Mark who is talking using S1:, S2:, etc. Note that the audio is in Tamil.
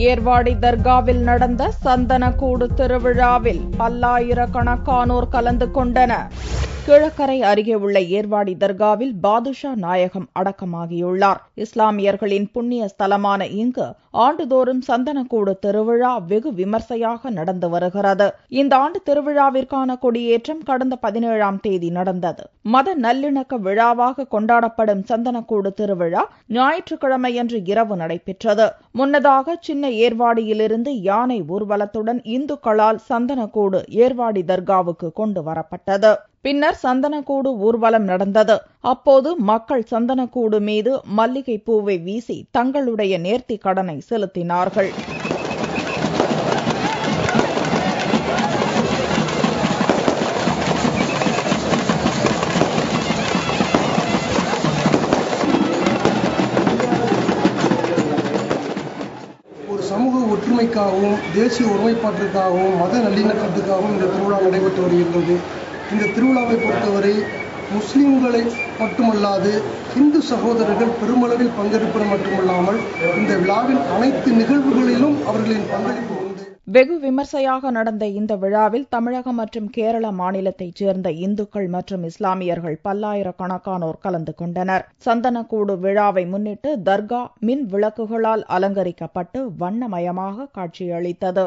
S1: ஏர்வாடி தர்காவில் நடந்த சந்தனக்கூடு திருவிழாவில் பல்லாயிரக்கணக்கானோர் கலந்து கொண்டனர். கிழக்கரை அருகே உள்ள ஏர்வாடி தர்காவில் பாதுஷா நாயகம் அடக்கமாகியுள்ளார். இஸ்லாமியர்களின் புண்ணிய ஸ்தலமான இங்கு ஆண்டுதோறும் சந்தனக்கூடு திருவிழா வெகு விமர்சையாக நடந்து வருகிறது. இந்த ஆண்டு திருவிழாவிற்கான கொடியேற்றம் கடந்த 17ஆம் தேதி நடந்தது. மத நல்லிணக்க விழாவாக கொண்டாடப்படும் சந்தனக்கூடு திருவிழா ஞாயிற்றுக்கிழமையன்று இரவு நடைபெற்றது. முன்னதாக சின்ன ஏர்வாடியிலிருந்து யானை ஊர்வலத்துடன் இந்துக்களால் சந்தனக்கூடு ஏர்வாடி தர்காவுக்கு கொண்டு வரப்பட்டது. பின்னர் சந்தனக்கூடு ஊர்வலம் நடந்தது. அப்போது மக்கள் சந்தனக்கூடு மீது மல்லிகை பூவை வீசி தங்களுடைய நேர்த்திக் கடனை செலுத்தினார்கள்.
S2: ஒரு சமூக ஒற்றுமைக்காகவும் தேசிய ஒருமைப்பாட்டிற்காகவும் மத நல்லிணக்கத்துக்காகவும் இந்த திருவிழா நடைபெற்று வருகின்றது. இந்த திருவிழாவை பொறுத்தவரை முஸ்லிம்களை மட்டுமல்லாது இந்து சகோதரர்கள் பெருமளவில் பங்கெடுப்பது மட்டுமல்லாமல் இந்த விழாவின் அனைத்து நிகழ்வுகளிலும் அவர்களின் பங்களிப்பு உண்டு.
S1: வெகு விமர்சையாக நடந்த இந்த விழாவில் தமிழகம் மற்றும் கேரள மாநிலத்தைச் சேர்ந்த இந்துக்கள் மற்றும் இஸ்லாமியர்கள் பல்லாயிரக்கணக்கானோர் கலந்து கொண்டனர். சந்தனக்கூடு விழாவை முன்னிட்டு தர்கா மின் விளக்குகளால் அலங்கரிக்கப்பட்டு வண்ணமயமாக காட்சியளித்தது.